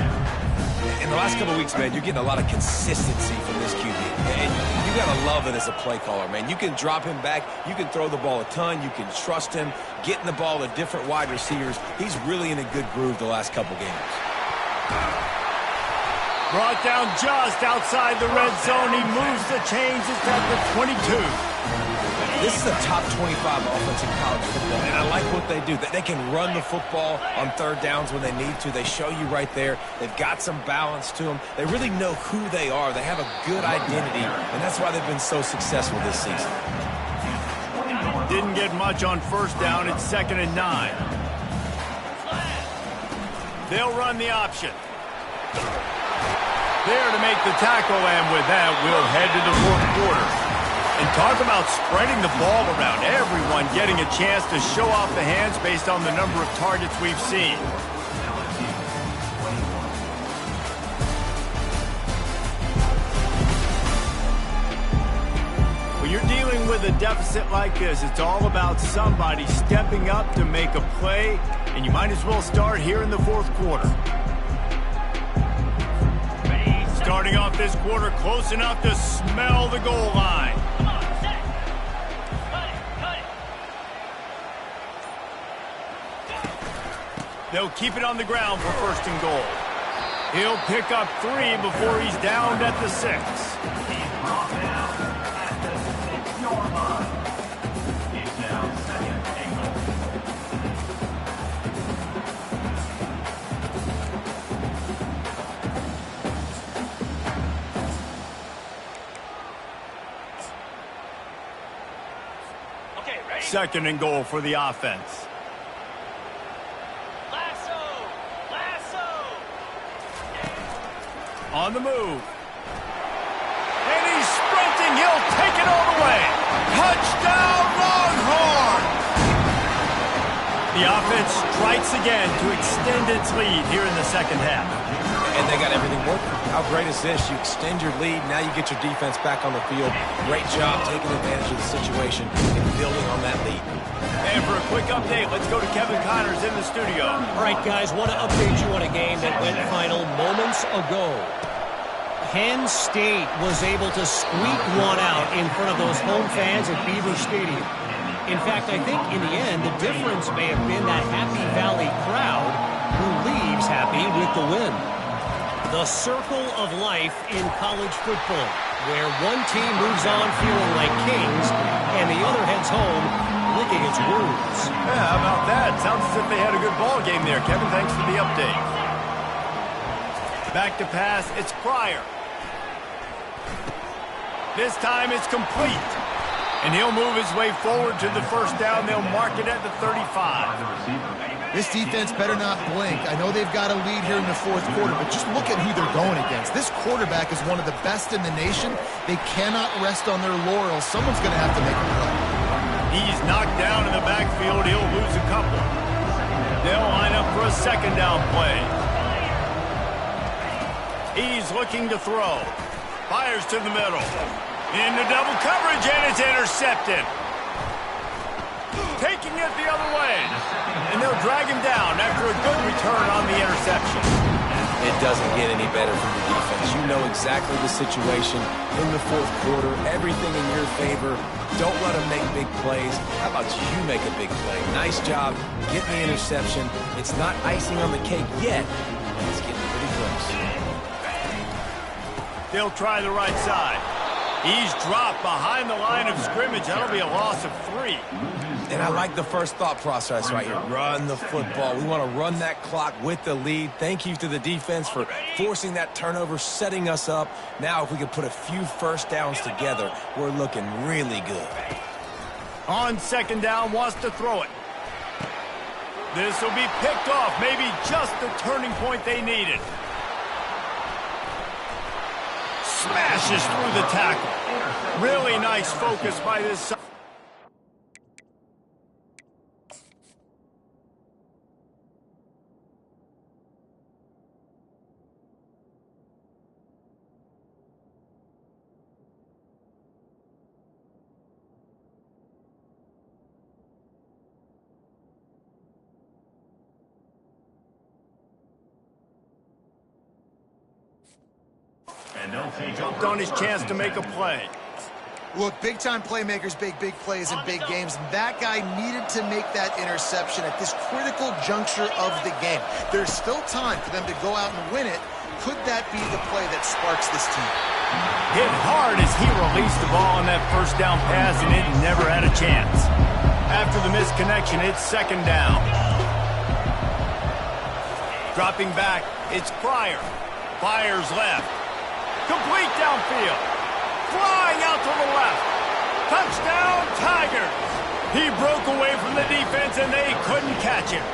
Speaker 3: In the last couple of weeks, man, you're getting a lot of consistency from this QB. And you got to love it as a play caller, man. You can drop him back. You can throw the ball a ton. You can trust him, getting the ball to different wide receivers. He's really in a good groove the last couple games.
Speaker 1: Brought down just outside the red zone. He moves the chains. It's at the 22.
Speaker 3: This is a top 25 offense in college football, and I like what they do. They can run the football on third downs when they need to. They show you right there. They've got some balance to them. They really know who they are. They have a good identity, and that's why they've been so successful this season.
Speaker 1: Didn't get much on first down. It's 2nd and 9. They'll run the option. There to make the tackle, and with that, we'll head to the fourth quarter. And talk about spreading the ball around. Everyone getting a chance to show off the hands based on the number of targets we've seen. When you're dealing with a deficit like this, it's all about somebody stepping up to make a play, and you might as well start here in the fourth quarter. Starting off this quarter close enough to smell the goal line. They'll keep it on the ground for 1st and goal. He'll pick up 3 before he's downed at the 6. Second and goal for the offense. On the move. And he's sprinting. He'll take it all the way. Touchdown, Longhorn! The offense strikes again to extend its lead here in the second half.
Speaker 3: And they got everything working. How great is this? You extend your lead, now you get your defense back on the field. Great job taking advantage of the situation and building on that lead.
Speaker 1: And for a quick update, let's go to Kevin Connors in the studio.
Speaker 4: All right, guys, want to update you on a game that went final moments ago. Penn State was able to squeak one out in front of those home fans at Beaver Stadium. In fact, I think in the end, the difference may have been that Happy Valley crowd who leaves happy with the win. The circle of life in college football, where one team moves on feeling like kings and the other heads home licking its wounds.
Speaker 1: Yeah, how about that? Sounds as if they had a good ball game there. Kevin, thanks for the update. Back to pass, it's Pryor. This time it's complete. And he'll move his way forward to the 1st down. They'll mark it at the 35.
Speaker 2: This defense better not blink. I know they've got a lead here in the fourth quarter, but just look at who they're going against. This quarterback is one of the best in the nation. They cannot rest on their laurels. Someone's going to have to make a play.
Speaker 1: He's knocked down in the backfield. He'll lose a couple. They'll line up for a 2nd down play. He's looking to throw. Fires to the middle. Into double coverage, and it's intercepted. Taking it the other way. And they'll drag him down after a good return on the interception.
Speaker 3: It doesn't get any better from the defense. You know exactly the situation in the fourth quarter. Everything in your favor. Don't let them make big plays. How about you make a big play? Nice job getting the interception. It's not icing on the cake yet. It's getting pretty close.
Speaker 1: They'll try the right side. He's dropped behind the line of scrimmage. That'll be a loss of 3.
Speaker 3: And I like the first thought process right here. Run the football. We want to run that clock with the lead. Thank you to the defense for forcing that turnover, setting us up. Now if we could put a few first downs together, we're looking really good.
Speaker 1: On 2nd down, wants to throw it. This will be picked off. Maybe just the turning point they needed. Smashes through the tackle. Really nice focus by this side. Jumped on his chance to make a play.
Speaker 2: Look, big-time playmakers make big plays in big games. That guy needed to make that interception at this critical juncture of the game. There's still time for them to go out and win it, Could that be the play that sparks this team?
Speaker 1: Hit hard as he released the ball on that first down pass, and it never had a chance. After the misconnection, it's second down. Dropping back, it's Pryor. Fires left. Complete downfield. Flying out to the left. Touchdown, Tigers. He broke away from the defense, and they couldn't catch him.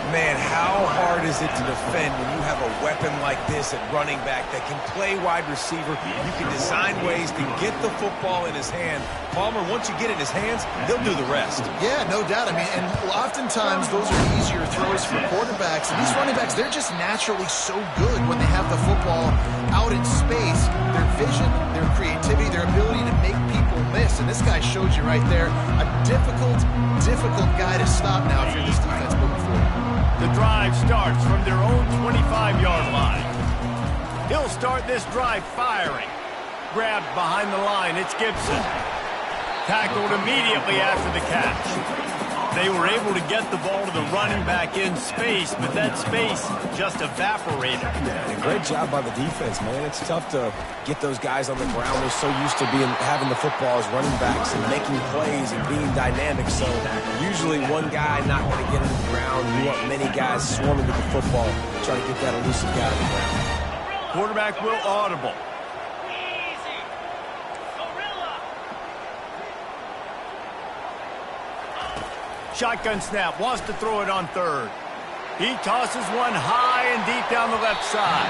Speaker 3: Man, how hard is it to defend when you have a weapon like this at running back that can play wide receiver? You can design ways to get the football in his hand. Palmer, once you get it in his hands, he'll do the rest.
Speaker 2: Yeah, no doubt. I mean, and oftentimes those are easier throws for quarterbacks. And these running backs, they're just naturally so good when they have the football out in space. Their vision, their creativity, their ability to make people miss. And this guy showed you right there, a difficult guy to stop now if you're this defense moving forward.
Speaker 1: The drive starts from their own 25-yard line. He'll start this drive firing. Grabbed behind the line, it's Gibson. Tackled immediately after the catch. They were able to get the ball to the running back in space, but that space just evaporated.
Speaker 3: And great job by the defense, man. It's tough to get those guys on the ground. They're so used to having the football as running backs and making plays and being dynamic. So usually one guy not going to get on the ground. You want many guys swarming with the football, trying to get that elusive guy on the ground.
Speaker 1: Quarterback will audible. Shotgun snap, wants to throw it on third. He tosses one high and deep down the left side.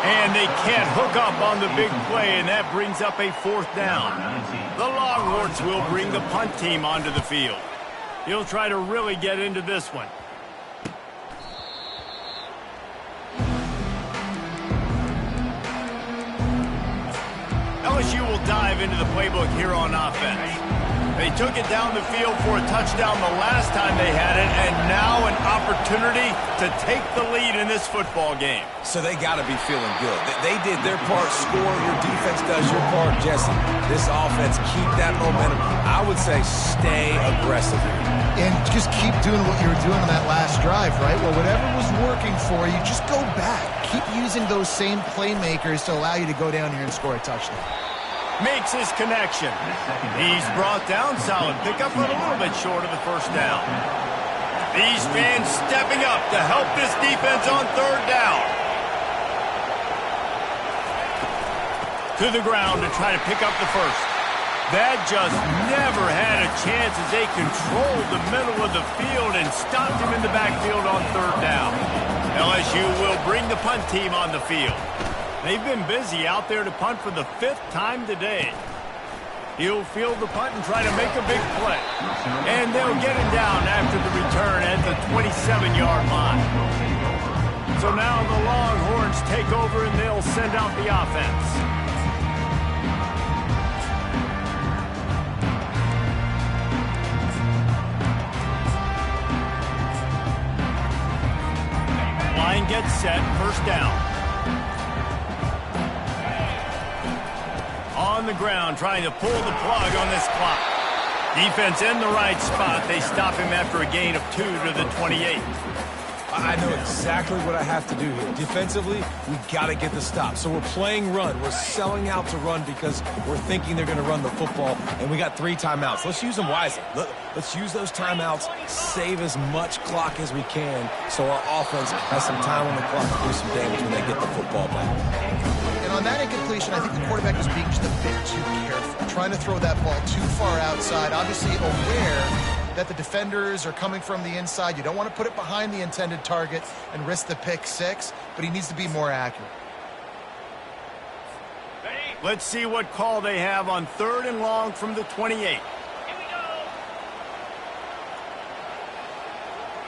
Speaker 1: And they can't hook up on the big play, and that brings up a fourth down. The Longhorns will bring the punt team onto the field. He'll try to really get into this one. LSU will dive into the playbook here on offense. They took it down the field for a touchdown the last time they had it, and now an opportunity to take the lead in this football game.
Speaker 3: So they got to be feeling good. They did their part, score. Your defense does your part, Jesse. This offense, keep that momentum. I would say stay aggressive here.
Speaker 2: And just keep doing what you were doing on that last drive, right? Well, whatever was working for you, just go back. Keep using those same playmakers to allow you to go down here and score a touchdown.
Speaker 1: Makes his connection. He's brought down, solid pickup, but a little bit short of the first down. These fans stepping up to help this defense on third down. To the ground to try to pick up the first. That just never had a chance as they controlled the middle of the field and stopped him in the backfield on third down. LSU will bring the punt team on the field. They've been busy out there to punt for the 5th time today. He'll field the punt and try to make a big play. And they'll get him down after the return at the 27-yard line. So now the Longhorns take over and they'll send out the offense. Line gets set, first down. On the ground, trying to pull the plug on this clock. Defense in the right spot. They stop him after a gain of 2 to the 28.
Speaker 3: I know exactly what I have to do here. Defensively, we got to get the stop. So we're playing run. We're selling out to run because we're thinking they're going to run the football, and we got 3 timeouts. Let's use them wisely. Let's use those timeouts, save as much clock as we can so our offense has some time on the clock to do some damage when they get the football back.
Speaker 2: And on that incompletion, I think the quarterback was being just a bit too careful, trying to throw that ball too far outside, obviously aware that the defenders are coming from the inside. You don't want to put it behind the intended target and risk the pick 6, but he needs to be more accurate.
Speaker 1: Let's see what call they have on 3rd and long from the 28.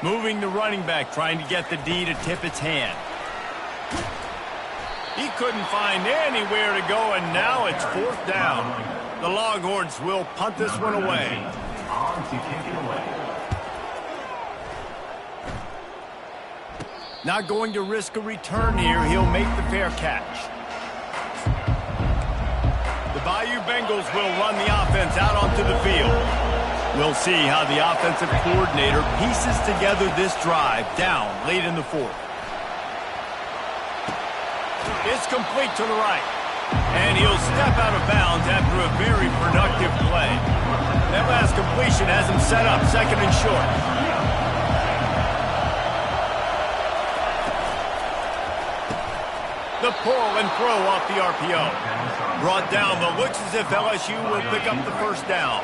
Speaker 1: Moving the running back, trying to get the D to tip its hand. He couldn't find anywhere to go, and now it's 4th down. The Longhorns will punt this one away. Not going to risk a return here. He'll make the fair catch. The Bayou Bengals will run the offense out onto the field. We'll see how the offensive coordinator pieces together this drive down late in the 4th. It's complete to the right. And he'll step out of bounds after a very productive play. That last completion has him set up 2nd and short. The pull and throw off the RPO. Brought down, but looks as if LSU will pick up the 1st down.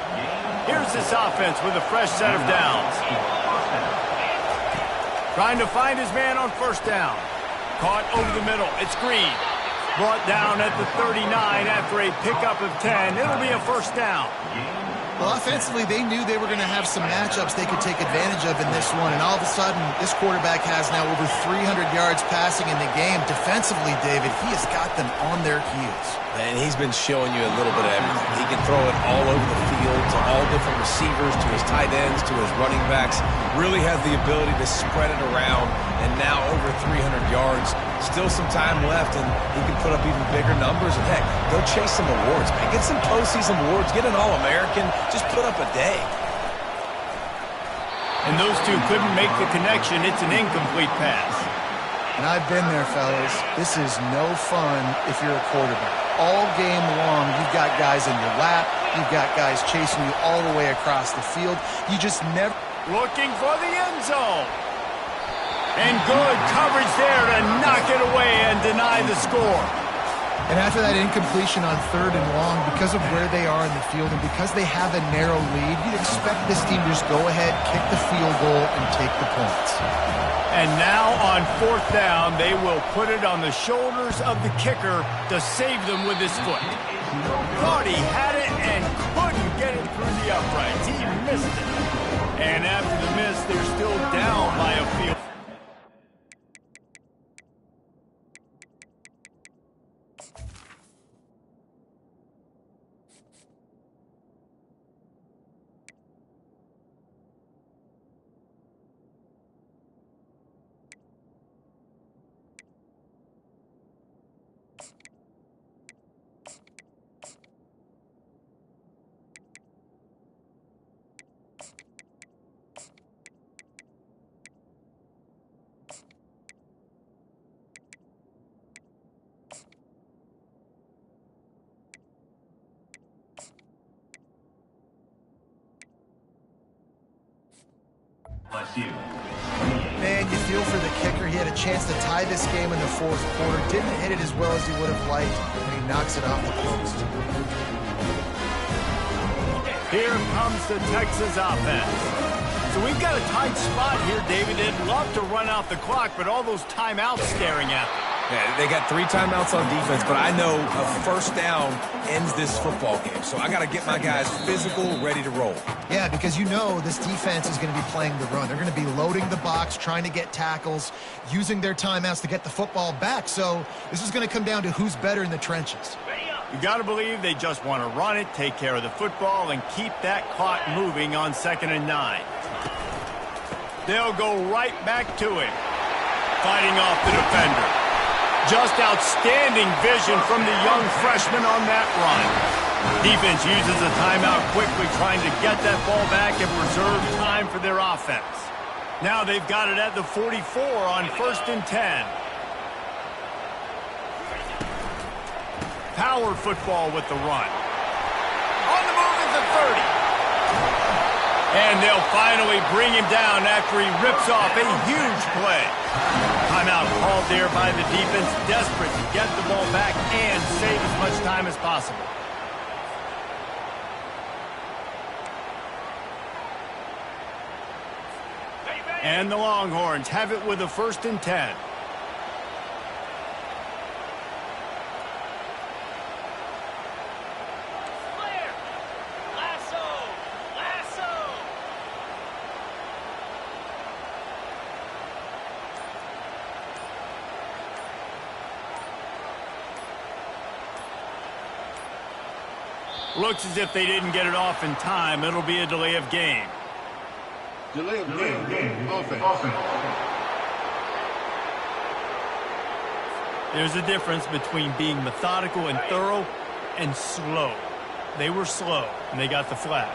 Speaker 1: Here's this offense with a fresh set of downs. Trying to find his man on 1st down. Caught over the middle. It's Green. Brought down at the 39 after a pickup of 10. It'll be a 1st down.
Speaker 2: Well, offensively, they knew they were going to have some matchups they could take advantage of in this one, and all of a sudden, this quarterback has now over 300 yards passing in the game. Defensively, David, he has got them on their heels.
Speaker 3: And he's been showing you a little bit of everything. He can throw it all over the field to all different receivers, to his tight ends, to his running backs. Really has the ability to spread it around, and now over 300 yards. Still some time left, and he can put up even bigger numbers. And, heck, go chase some awards, man. Get some postseason awards. Get an All-American. Just put up a day.
Speaker 1: And those two couldn't make the connection. It's an incomplete pass.
Speaker 2: And I've been there, fellas. This is no fun if you're a quarterback. All game long, you've got guys in your lap. You've got guys chasing you all the way across the field. You just never...
Speaker 1: Looking for the end zone. And good coverage there to knock it away and deny the score.
Speaker 2: And after that incompletion on 3rd and long, because of where they are in the field and because they have a narrow lead, you'd expect this team to just go ahead, kick the field goal, and take the points.
Speaker 1: And now on 4th down, they will put it on the shoulders of the kicker to save them with his foot. Thought he had it and couldn't get it through the uprights. He missed it. And after the miss, they're still down by a field.
Speaker 2: Man, you feel for the kicker. He had a chance to tie this game in the 4th quarter. Didn't hit it as well as he would have liked, and he knocks it off the post.
Speaker 1: Here comes the Texas offense. So we've got a tight spot here, David. They'd love to run out the clock, but all those timeouts staring at them.
Speaker 3: Yeah, they got 3 timeouts on defense, but I know a 1st down ends this football game. So I got to get my guys physical, ready to roll.
Speaker 2: Yeah, because you know this defense is going to be playing the run. They're going to be loading the box, trying to get tackles, using their timeouts to get the football back. So this is going to come down to who's better in the trenches.
Speaker 1: You got to believe they just want to run it, take care of the football, and keep that clock moving on 2nd and 9. They'll go right back to it, fighting off the defender. Just outstanding vision from the young freshman on that run. Defense uses a timeout quickly, trying to get that ball back and preserve time for their offense. Now they've got it at the 44 on 1st and 10. Power football with the run. On the move at the 30. And they'll finally bring him down after he rips off a huge play. Timeout called there by the defense, desperate to get the ball back and save as much time as possible. And the Longhorns have it with a 1st and 10. Looks as if they didn't get it off in time. It'll be a delay of game.
Speaker 6: Delay of game. Offense.
Speaker 1: There's a difference between being methodical and thorough and slow. They were slow, and they got the flag.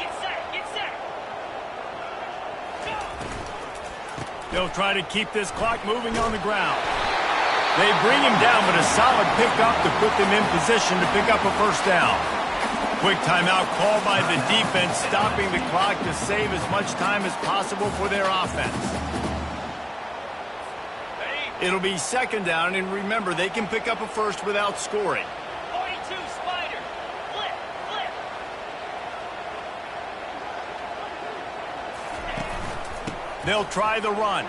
Speaker 7: Get set.
Speaker 1: They'll try to keep this clock moving on the ground. They bring him down, but a solid pickup to put them in position to pick up a first down. Quick timeout called by the defense, stopping the clock to save as much time as possible for their offense. It'll be second down, and remember, they can pick up a first without scoring.
Speaker 7: 42 Spider. Flip, flip.
Speaker 1: They'll try the run.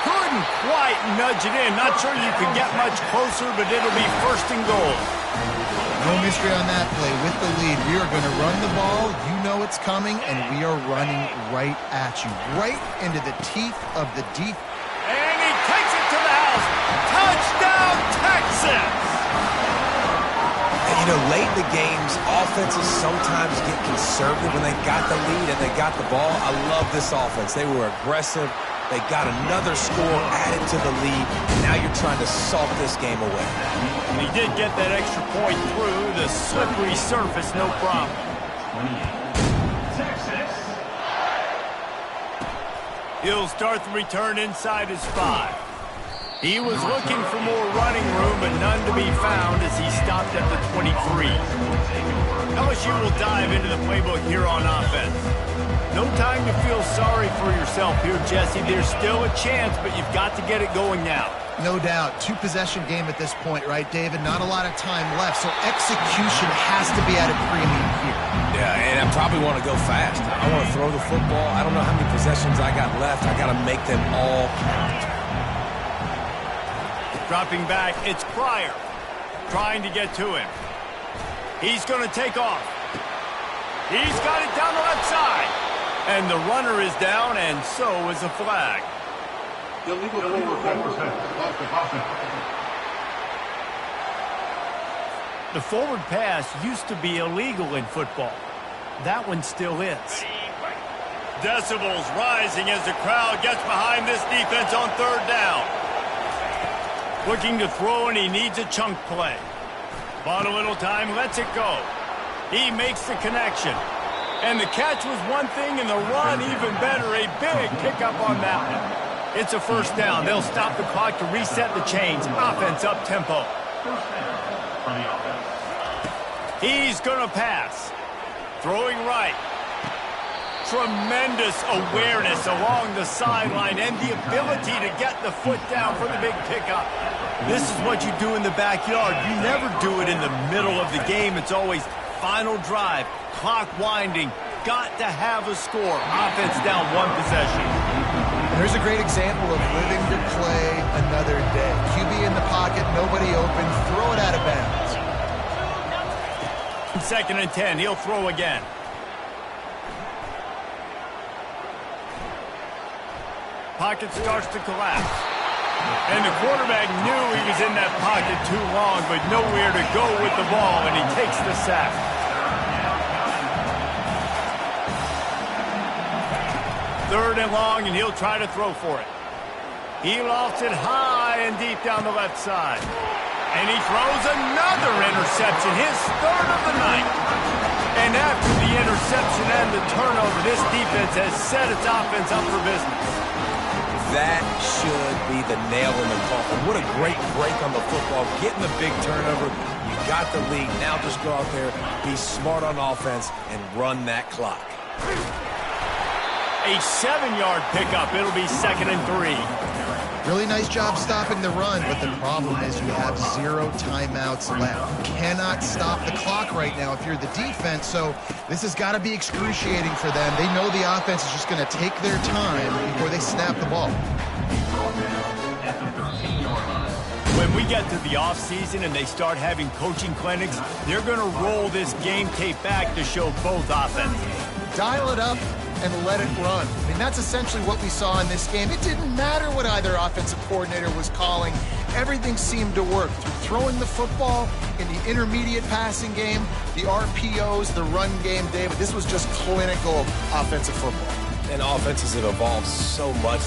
Speaker 1: Couldn't quite nudge it in. Not sure you could get much closer, but it'll be first and goal.
Speaker 2: No mystery on that play. With the lead, we are going to run the ball. You know it's coming, and we are running right at you. Right into the teeth of the deep.
Speaker 1: And he takes it to the house. Touchdown, Texas!
Speaker 3: And, you know, late in the games, offenses sometimes get conservative when they got the lead and they got the ball. I love this offense. They were aggressive. They got another score added to the lead. Now you're trying to salt this game away.
Speaker 1: And he did get that extra point through the slippery surface, no problem.
Speaker 5: 28. Texas.
Speaker 1: He'll start the return inside his 5. He was looking for more running room, but none to be found as he stopped at the 23. LSU will dive into the playbook here on offense. No time to feel sorry for yourself here, Jesse. There's still a chance, but you've got to get it going now.
Speaker 2: No doubt. 2-possession game at this point, right, David? Not a lot of time left, so execution has to be at a premium here.
Speaker 3: Yeah, and I probably want to go fast. I want to throw the football. I don't know how many possessions I got left. I got to make them all count.
Speaker 1: Dropping back, it's Pryor. Trying to get to him. He's going to take off. He's got it down the left side. And the runner is down, and so is a flag.
Speaker 6: Illegal forward pass.
Speaker 1: The forward pass used to be illegal in football. That one still is. Decibels rising as the crowd gets behind this defense on third down. Looking to throw, and he needs a chunk play. Bought a little time, lets it go. He makes the connection. And the catch was one thing, and the run even better. A big pickup on that one. It's a first down. They'll stop the clock to reset the chains. Offense up tempo.
Speaker 5: First down for the offense.
Speaker 1: He's going to pass. Throwing right. Tremendous awareness along the sideline and the ability to get the foot down for the big pickup. This is what you do in the backyard. You never do it in the middle of the game. It's always final drive, clock winding. Got to have a score. Offense down one possession.
Speaker 2: There's a great example of living to play another day. QB in the pocket, nobody open, throw it out of bounds.
Speaker 1: 2nd and 10, he'll throw again. Pocket starts to collapse. And the quarterback knew he was in that pocket too long, but nowhere to go with the ball, and he takes the sack. Third and long, and he'll try to throw for it. He lofts it high and deep down the left side. And he throws another interception, his third of the night. And after the interception and the turnover, this defense has set its offense up for business.
Speaker 3: That should be the nail in the coffin. What a great break on the football. Getting the big turnover. You got the lead. Now just go out there, be smart on offense, and run that clock.
Speaker 1: A 7-yard pickup. It'll be 2nd and 3.
Speaker 2: Really nice job stopping the run, but the problem is you have 0 timeouts left. You cannot stop the clock right now if you're the defense, so this has got to be excruciating for them. They know the offense is just going to take their time before they snap the ball.
Speaker 1: When we get to the offseason and they start having coaching clinics, they're going to roll this game tape back to show both offenses.
Speaker 2: Dial it up and let it run. I mean, that's essentially what we saw in this game. It didn't matter what either offensive coordinator was calling. Everything seemed to work. Through throwing the football, in the intermediate passing game, the RPOs, the run game, David, this was just clinical offensive football.
Speaker 3: And offenses have evolved so much.